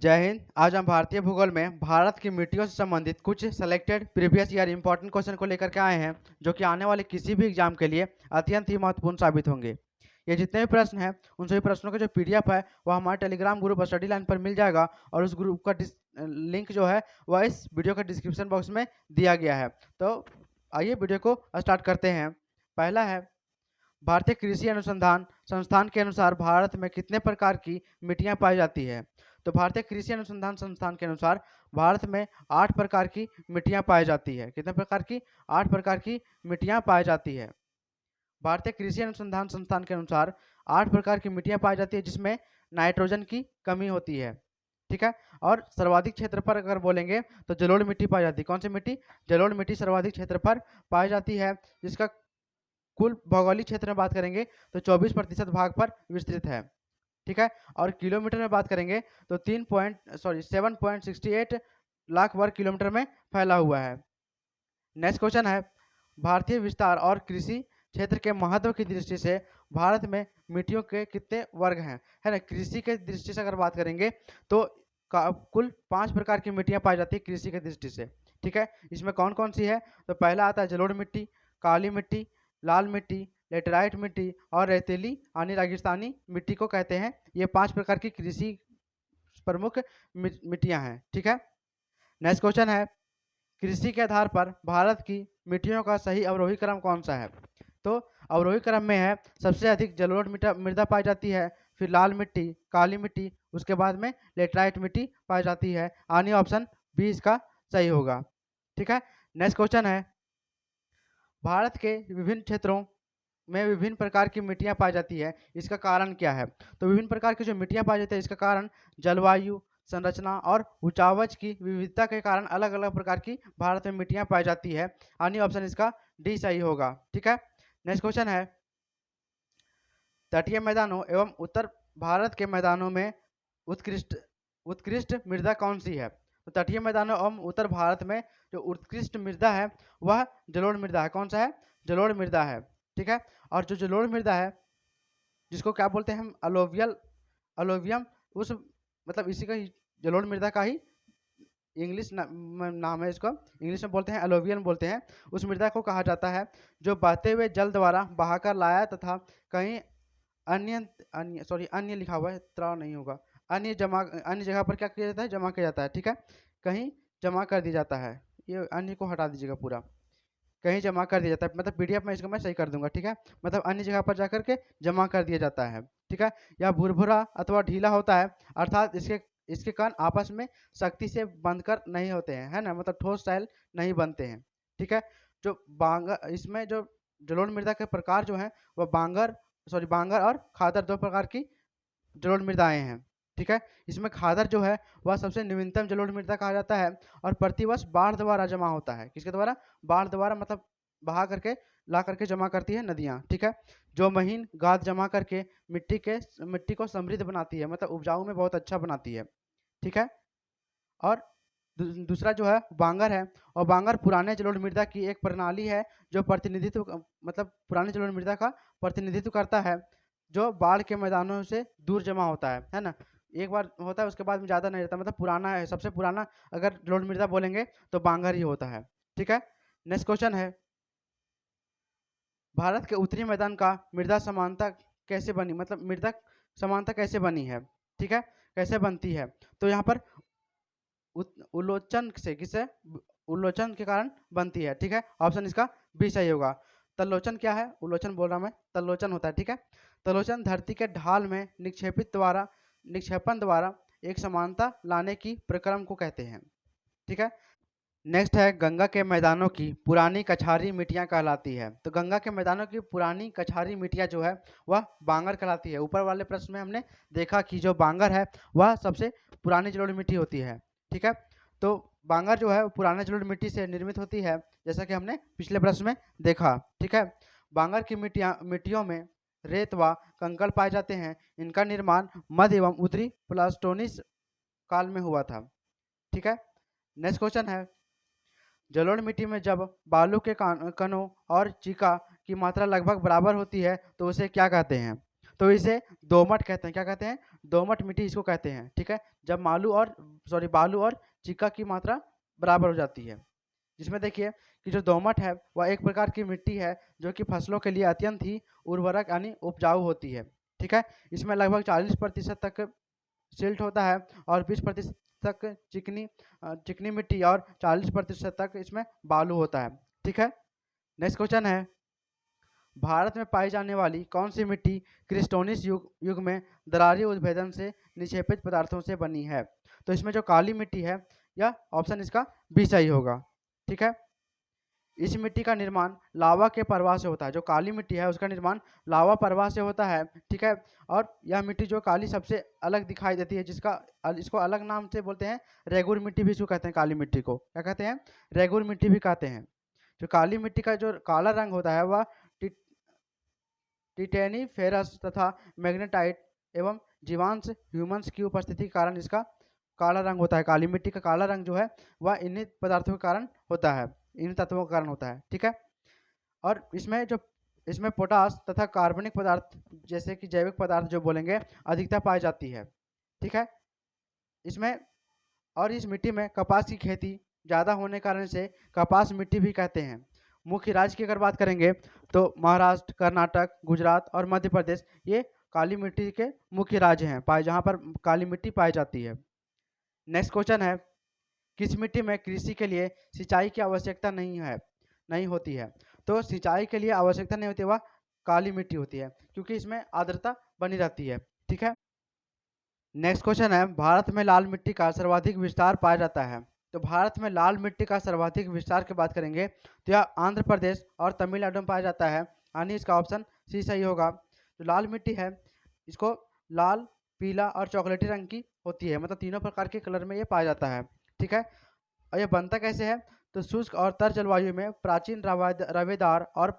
जय हिंद। आज हम भारतीय भूगोल में भारत की मिट्टियों से संबंधित कुछ selected previous year important question को लेकर के आए हैं, जो कि आने वाले किसी भी एग्जाम के लिए अत्यंत ही महत्वपूर्ण साबित होंगे। ये जितने भी प्रश्न हैं उन सभी प्रश्नों का जो पीडीएफ है वह हमारे टेलीग्राम ग्रुप और स्टडी लाइन पर मिल जाएगा, और उस ग्रुप का लिंक जो है वह इस वीडियो के डिस्क्रिप्शन बॉक्स में दिया गया है। तो आइए वीडियो को स्टार्ट करते हैं। पहला है, भारतीय कृषि अनुसंधान संस्थान के अनुसार भारत में कितने प्रकार की मिट्टियां पाई जाती है। तो भारतीय कृषि अनुसंधान संस्थान के अनुसार भारत में 8 प्रकार की मिट्टियां पाई जाती है। कितने प्रकार की? 8 प्रकार की मिट्टियां पाई जाती है। भारतीय कृषि अनुसंधान संस्थान के अनुसार 8 प्रकार की मिट्टियां पाई जाती है, जिसमें नाइट्रोजन की कमी होती है। ठीक है। और सर्वाधिक क्षेत्र पर अगर बोलेंगे तो जलोढ़ मिट्टी पाई जाती है। कौन सी मिट्टी? जलोढ़ मिट्टी सर्वाधिक क्षेत्र पर पाई जाती है, जिसका कुल भौगोलिक क्षेत्र में बात करेंगे तो 24% भाग पर विस्तृत है। ठीक है। और किलोमीटर में बात करेंगे तो 7.68 लाख वर्ग किलोमीटर में फैला हुआ है। नेक्स्ट क्वेश्चन है, भारतीय विस्तार और कृषि क्षेत्र के महत्व की दृष्टि से भारत में मिट्टियों के कितने वर्ग हैं, है ना। कृषि के दृष्टि से अगर बात करेंगे तो कुल 5 प्रकार की मिट्टियां पाई जाती है कृषि के दृष्टि से। ठीक है। इसमें कौन कौन सी है? तो पहला आता है जलोढ़ मिट्टी, काली मिट्टी, लाल मिट्टी, लेटेराइट मिट्टी और रेतीली यानी रेगिस्तानी मिट्टी को कहते हैं। ये 5 प्रकार की कृषि प्रमुख मिट्टियां हैं। ठीक है। नेक्स्ट क्वेश्चन है, कृषि के आधार पर भारत की मिट्टियों का सही अवरोही क्रम कौन सा है? तो अवरोही क्रम में है, सबसे अधिक जलोढ़ मृदा पाई जाती है, फिर लाल मिट्टी, काली मिट्टी, उसके बाद में लेटराइट मिट्टी पाई जाती है। यानी ऑप्शन बी इसका सही होगा। ठीक है। नेक्स्ट क्वेश्चन है, भारत के विभिन्न क्षेत्रों में विभिन्न प्रकार की मिट्टियां पाई जाती है, इसका कारण क्या है? तो विभिन्न प्रकार की जो मिट्टियां पाई जाती है इसका कारण जलवायु, संरचना और उचावच की विविधता के कारण अलग अलग प्रकार की भारत में मिट्टियां पाई जाती है। यानी ऑप्शन इसका डी सही होगा। ठीक है। नेक्स्ट क्वेश्चन है, तटीय मैदानों एवं उत्तर भारत के मैदानों में उत्कृष्ट उत्कृष्ट मृदा कौन सी है? तो तटीय मैदानों एवं उत्तर भारत में जो उत्कृष्ट मृदा है वह जलोढ़ मृदा है। कौन सा है? जलोढ़ मृदा है। ठीक है। और जो जलोढ़ मृदा है, जिसको क्या बोलते हैं हम? अलोवियम, उस मतलब इसी का ही जलोढ़ मृदा का ही इंग्लिश नाम है। इसको इंग्लिश में बोलते हैं एलोवियन बोलते हैं। उस मृदा को कहा जाता है जो बहते हुए जल द्वारा बहाकर लाया तथा कहीं अन्य लिखा हुआ है, त्राव नहीं होगा, अन्य जगह पर क्या किया जाता है? जमा किया जाता है। ठीक है। कहीं जमा कर दिया जाता है। ये अन्य को हटा दीजिएगा, पूरा कहीं जमा कर दिया जाता है, मतलब पीडीएफ में इसको मैं सही कर दूंगा। ठीक है। मतलब अन्य जगह पर जाकर के जमा कर दिया जाता है। ठीक है। यह भुरभुरा अथवा ढीला होता है, अर्थात इसके इसके कण आपस में सख्ती से बंधकर नहीं होते हैं, है ना, मतलब ठोस सैल नहीं बनते हैं। ठीक है। जो बांगर, इसमें जो जलोढ़ मृदा के प्रकार जो है वह बांगर और खादर 2 प्रकार की जलोढ़ मृदाएं हैं। ठीक है। इसमें खादर जो है वह सबसे न्यूनतम जलोढ़ मृदा कहा जाता है और प्रतिवर्ष बाढ़ द्वारा जमा होता है। किसके द्वारा? बाढ़ द्वारा, मतलब बहा करके ला करके जमा करती है नदियाँ। ठीक है। जो महीन गाद जमा करके मिट्टी को समृद्ध बनाती है, मतलब उपजाऊ में बहुत अच्छा बनाती है। ठीक है। और दूसरा जो है बांगर है, और बांगर पुराने जलोढ़ मृदा की एक प्रणाली है जो मतलब पुराने जलोढ़ मृदा का प्रतिनिधित्व करता है, जो बाढ़ के मैदानों से दूर जमा होता है ना। एक बार होता है, उसके बाद में ज़्यादा नहीं रहता, मतलब पुराना है। सबसे पुराना अगर जलोढ़ मृदा बोलेंगे तो बांगर ही होता है। ठीक है। नेक्स्ट क्वेश्चन है, भारत के उत्तरी मैदान का मृदा समानता कैसे बनी, मतलब मृदा समानता कैसे बनी है? ठीक है। कैसे बनती है? तो यहाँ पर उल्लोचन से, किससे? उल्लोचन के कारण बनती है। ठीक है। ऑप्शन इसका बी सही होगा। तल्लोचन क्या है? उल्लोचन बोल रहा मैं, तल्लोचन होता है। ठीक है। तल्लोचन धरती के ढाल में निक्षेपण द्वारा एक समानता लाने की प्रक्रम को कहते हैं। ठीक है। नेक्स्ट है, गंगा के मैदानों की पुरानी कछारी मिट्टियां कहलाती है। तो गंगा के मैदानों की पुरानी कछारी मिट्टियां जो है वह बांगर कहलाती है। ऊपर वाले प्रश्न में हमने देखा कि जो बांगर है वह सबसे पुरानी जलोढ़ मिट्टी होती है। ठीक है। तो बांगर जो है पुराने जलोढ़ मिट्टी से निर्मित होती है, जैसा कि हमने पिछले प्रश्न में देखा। ठीक है। बांगर की मिट्टियों में रेत व कंकड़ पाए जाते हैं। इनका निर्माण मध्य एवं उत्तरी प्लास्टोनिस काल में हुआ था। ठीक है। नेक्स्ट क्वेश्चन है, जलोढ़ मिट्टी में जब बालू के कणों और चिका की मात्रा लगभग बराबर होती है तो उसे क्या कहते हैं? तो इसे दोमट कहते हैं। क्या कहते हैं? दोमट मिट्टी इसको कहते हैं, ठीक है। जब बालू और चिक्का की मात्रा बराबर हो जाती है, जिसमें देखिए कि जो दोमट है वह एक प्रकार की मिट्टी है जो कि फसलों के लिए अत्यंत ही उर्वरक यानी उपजाऊ होती है, ठीक है। इसमें लगभग 40% तक सिल्ट होता है और 20% तक चिकनी मिट्टी और 40% तक इसमें बालू होता है, ठीक है। नेक्स्ट क्वेश्चन है, भारत में पाई जाने वाली कौन सी मिट्टी क्रिस्टोनिस युग में दरारी उद्भेदन से निक्षेपित पदार्थों से बनी है? तो इसमें जो काली मिट्टी है, यह ऑप्शन इसका बी सही होगा, ठीक है। इस मिट्टी का निर्माण लावा के प्रवाह से होता है। जो काली मिट्टी है उसका निर्माण लावा प्रवाह से होता है, ठीक है। और यह मिट्टी जो काली सबसे अलग दिखाई देती है, इसको अलग नाम से बोलते हैं, रेगुर मिट्टी भी इसको कहते हैं। काली मिट्टी को क्या कहते हैं? रेगुर मिट्टी भी कहते हैं। जो काली मिट्टी का जो काला रंग होता है वह टिटेनी फेरस तथा मैग्नेटाइट एवं जीवांश ह्यूमन्स की उपस्थिति के कारण इसका काला रंग होता है। काली मिट्टी का काला रंग जो है वह इन्हीं पदार्थों के कारण होता है, इन तत्वों के कारण होता है, ठीक है। और इसमें पोटास तथा कार्बनिक पदार्थ जैसे कि जैविक पदार्थ जो बोलेंगे अधिकता पाई जाती है, ठीक है। इस मिट्टी में कपास की खेती ज़्यादा होने के कारण से कपास मिट्टी भी कहते हैं। मुख्य राज्य की अगर बात करेंगे तो महाराष्ट्र, कर्नाटक, गुजरात और मध्य प्रदेश ये काली मिट्टी के मुख्य राज्य हैं जहाँ पर काली मिट्टी पाई जाती है। नेक्स्ट क्वेश्चन है, किस मिट्टी में कृषि के लिए सिंचाई की आवश्यकता नहीं होती है? तो सिंचाई के लिए आवश्यकता नहीं होती, वह काली मिट्टी होती है क्योंकि इसमें आर्द्रता बनी रहती है, ठीक है। नेक्स्ट क्वेश्चन है, भारत में लाल मिट्टी का सर्वाधिक विस्तार पाया जाता है। तो भारत में लाल मिट्टी का सर्वाधिक विस्तार की बात करेंगे तो यह आंध्र प्रदेश और तमिलनाडु में पाया जाता है, यानी इसका ऑप्शन सी सही होगा। जो लाल मिट्टी है इसको लाल, पीला और चॉकलेटी रंग की होती है, मतलब तीनों प्रकार के कलर में ये पाया जाता है, ठीक है। और यह बनता कैसे है? तो शुष्क और तर जलवायु में प्राचीन रवेदार और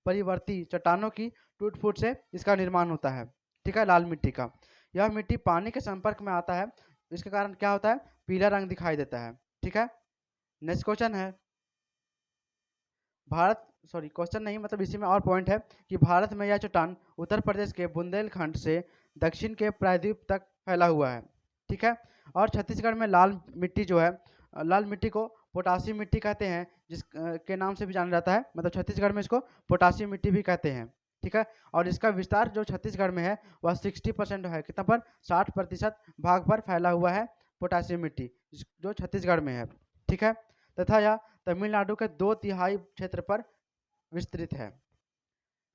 परिवर्ती चट्टानों की टूट फूट से इसका निर्माण होता है, ठीक है, लाल मिट्टी का। यह मिट्टी पानी के संपर्क में आता है, इसके कारण क्या होता है? पीला रंग दिखाई देता है, ठीक है। नेक्स्ट क्वेश्चन है, क्वेश्चन नहीं मतलब इसी में और पॉइंट है कि भारत में यह चट्टान उत्तर प्रदेश के बुंदेलखंड से दक्षिण के प्रायद्वीप तक फैला हुआ है, ठीक है। और छत्तीसगढ़ में लाल मिट्टी को पोटासी मिट्टी कहते हैं, जिस के नाम से भी जाना जाता है, मतलब छत्तीसगढ़ में इसको पोटासी मिट्टी भी कहते हैं, ठीक है। और इसका विस्तार जो छत्तीसगढ़ में है वह 60% है, कितना पर? 60% भाग पर फैला हुआ है पोटासियम मिट्टी जो छत्तीसगढ़ में है, ठीक है। तथा यह तमिलनाडु के 2/3 क्षेत्र पर विस्तृत है।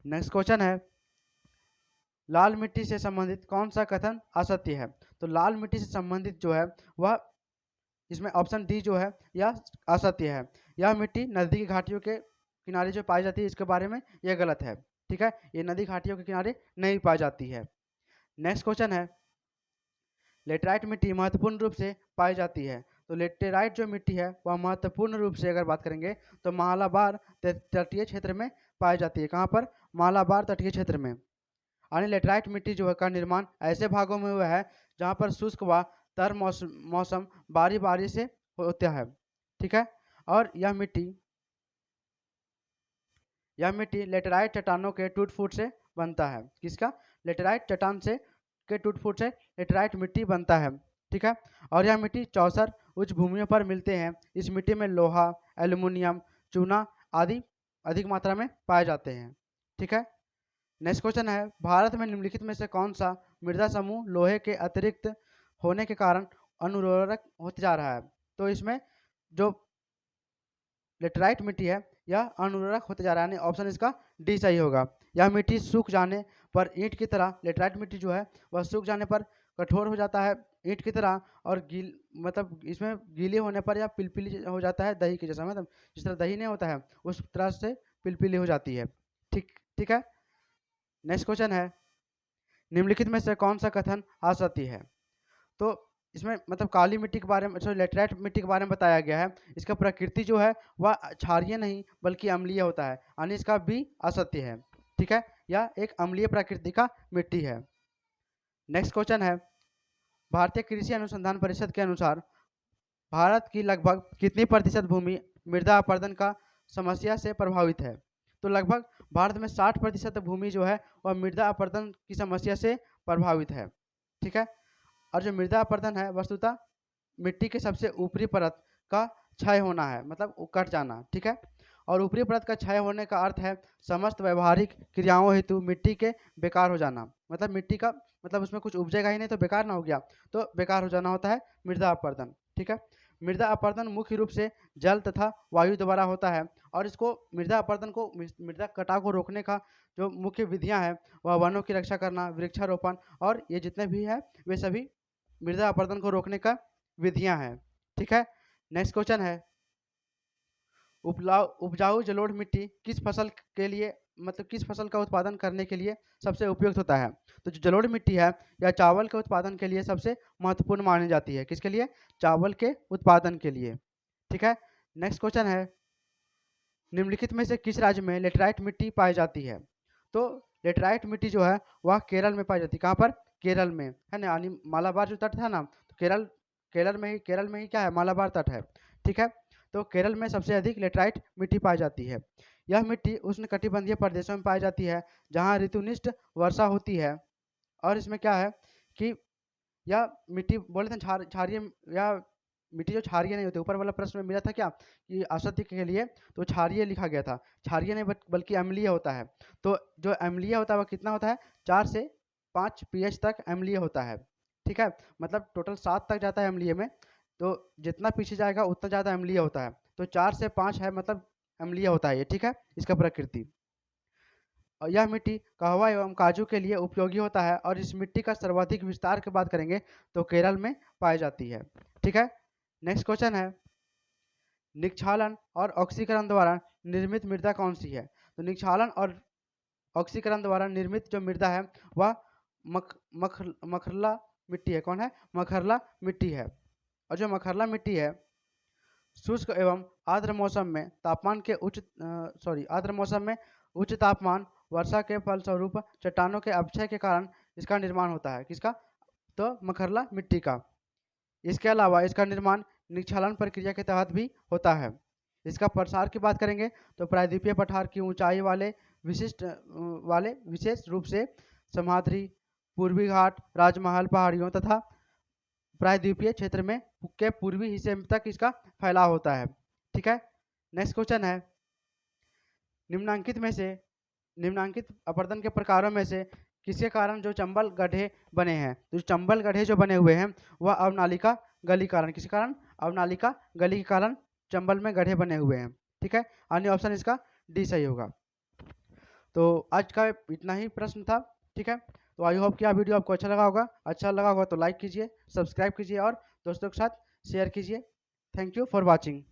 नेक्स्ट क्वेश्चन है, लाल मिट्टी से संबंधित कौन सा कथन असत्य है? तो लाल मिट्टी से संबंधित जो है वह इसमें ऑप्शन डी जो है यह असत्य है। यह मिट्टी नदी की घाटियों के किनारे जो पाई जाती है इसके बारे में यह गलत है, ठीक है। ये नदी घाटियों के किनारे नहीं पाई जाती है। नेक्स्ट क्वेश्चन है, लेटराइट मिट्टी महत्वपूर्ण रूप से पाई जाती है। तो लेटेराइट जो मिट्टी है वह महत्वपूर्ण रूप से अगर बात करेंगे तो मालाबार तटीय क्षेत्र में पाई जाती है। कहाँ पर? मालाबार तटीय क्षेत्र में। यानी लेटराइट मिट्टी जो है का निर्माण ऐसे भागों में हुआ है जहाँ पर शुष्क व तर मौसम बारी बारी से होता है, ठीक है। और यह मिट्टी लेटेराइट चट्टानों के टूट फूट से बनता है। किसका? लेटेराइट चट्टान से के टूट फूट से लेटेराइट मिट्टी बनता है, ठीक है। और यह मिट्टी चौसर उच्च भूमियों पर मिलते हैं। इस मिट्टी में लोहा, एल्युमिनियम, चूना आदि अधिक मात्रा में पाए जाते हैं, ठीक है। नेक्स्ट क्वेश्चन है, भारत में निम्नलिखित में से कौन सा मृदा समूह लोहे के अतिरिक्त होने के कारण अनुर्वरक होते जा रहा है? तो इसमें जो लेटराइट मिट्टी है यह अनुर्वरक होते जा रहा है, यानी ऑप्शन इसका डी सही होगा। यह मिट्टी सूख जाने पर ईंट की तरह, लेटराइट मिट्टी जो है वह सूख जाने पर कठोर हो जाता है ईंट की तरह, और मतलब इसमें गीले होने पर यह पिलपिली हो जाता है दही के जैसा, मतलब जिस तरह दही नहीं होता है उस तरह से पिलपिली हो जाती है, ठीक है। नेक्स्ट क्वेश्चन है, निम्नलिखित में से कौन सा कथन असत्य है? तो इसमें मतलब काली मिट्टी के बारे में, लेटराइट मिट्टी के बारे में बताया गया है, इसका प्रकृति जो है वह क्षारीय नहीं बल्कि अम्लीय होता है, यानी इसका भी असत्य है, ठीक है। यह एक अम्लीय प्रकृति का मिट्टी है। नेक्स्ट क्वेश्चन है, भारतीय कृषि अनुसंधान परिषद के अनुसार भारत की लगभग कितनी प्रतिशत भूमि मृदा अपरदन का समस्या से प्रभावित है? तो लगभग भारत में 60% भूमि जो है वह मृदा अपरदन की समस्या से प्रभावित है, ठीक है। और जो मृदा अपरदन है वस्तुतः मिट्टी के सबसे ऊपरी परत का क्षय होना है, मतलब कट जाना, ठीक है। और ऊपरी परत का क्षय होने का अर्थ है समस्त व्यवहारिक क्रियाओं हेतु मिट्टी के बेकार हो जाना, मतलब मिट्टी का मतलब उसमें कुछ उपजेगा ही नहीं तो बेकार ना हो गया, तो बेकार हो जाना होता है मृदा अपरदन, ठीक है। मृदा अपरदन मुख्य रूप से जल तथा वायु द्वारा होता है, और इसको मृदा अपरदन को मृदा कटाव को रोकने का जो मुख्य विधियां हैं वह वनों की रक्षा करना, वृक्षारोपण, और ये जितने भी है वे सभी मृदा अपरदन को रोकने का विधियां हैं, ठीक है। नेक्स्ट क्वेश्चन है, उपजाऊ जलोढ़ मिट्टी किस फसल के लिए, मतलब किस फसल का उत्पादन करने के लिए सबसे उपयुक्त होता है? तो जो जलोढ़ मिट्टी है यह चावल के उत्पादन के लिए सबसे महत्वपूर्ण मानी जाती है। किसके लिए? चावल के उत्पादन के लिए, ठीक है। नेक्स्ट क्वेश्चन है, निम्नलिखित में से किस राज्य में लेटराइट मिट्टी पाई जाती है? तो लेटराइट मिट्टी जो है वह केरल में पाई जाती है। कहाँ पर? केरल में, है ना। यानी मालाबार जो तट था ना, तो केरल में ही क्या है? मालाबार तट है, ठीक है। तो केरल में सबसे अधिक लेटराइट मिट्टी पाई जाती है। यह मिट्टी उष्णकटिबंधीय प्रदेशों में पाई जाती है जहाँ ऋतुनिष्ठ वर्षा होती है। और इसमें क्या है कि यह मिट्टी बोले थे क्षारीय, या मिट्टी जो क्षारीय नहीं होती, ऊपर वाला प्रश्न में मिला था क्या कि औषधि के लिए, तो क्षारीय लिखा गया था। क्षारीय नहीं बल्कि अम्लीय होता है। तो जो अम्लीय होता है वह कितना होता है? 4 से 5 pH तक अम्लीय होता है, ठीक है। मतलब टोटल 7 तक जाता है अम्लीय में, तो जितना पीछे जाएगा उतना ज़्यादा अम्लीय होता है। तो 4 से 5 है, मतलब अम्लीय होता है ये, ठीक है, इसका प्रकृति। और यह मिट्टी कहवा एवं काजू के लिए उपयोगी होता है, और इस मिट्टी का सर्वाधिक विस्तार की बात करेंगे तो केरल में पाई जाती है, ठीक है। नेक्स्ट क्वेश्चन है, निक्षालन और ऑक्सीकरण द्वारा निर्मित मृदा कौन सी है? तो निक्षालन और ऑक्सीकरण द्वारा निर्मित जो मृदा है वह मखरला मिट्टी है। कौन है? मखरला मिट्टी है। और जो मखरला मिट्टी है शुष्क एवं आर्द्र मौसम में आर्द्र मौसम में उच्च तापमान, वर्षा के फलस्वरूप चट्टानों के अपक्षय के कारण इसका निर्माण होता है। किसका? तो मखरला मिट्टी का। इसके अलावा इसका निर्माण निक्षालन प्रक्रिया के तहत भी होता है। इसका प्रसार की बात करेंगे तो प्रायद्वीपीय पठार की ऊंचाई वाले विशेष रूप से सह्याद्री, पूर्वी घाट, राजमहल पहाड़ियों तथा प्रायद्वीपीय क्षेत्र में के पूर्वी हिस्से तक इसका फैलाव होता है, ठीक है। नेक्स्ट क्वेश्चन है, निम्नांकित अपरदन के प्रकारों में से किसके कारण जो चंबल गड्ढे बने हैं? तो चंबल गड्ढे जो बने हुए हैं वह अवनालिका गली कारण, किस कारण? अवनालिका गली के कारण चंबल में गड्ढे बने हुए हैं, ठीक है। अन्य ऑप्शन इसका डी सही होगा। तो आज का इतना ही प्रश्न था, ठीक है। तो आई होप कि यह वीडियो आपको अच्छा लगा होगा तो लाइक कीजिए, सब्सक्राइब कीजिए और दोस्तों के साथ शेयर कीजिए। Thank you for watching.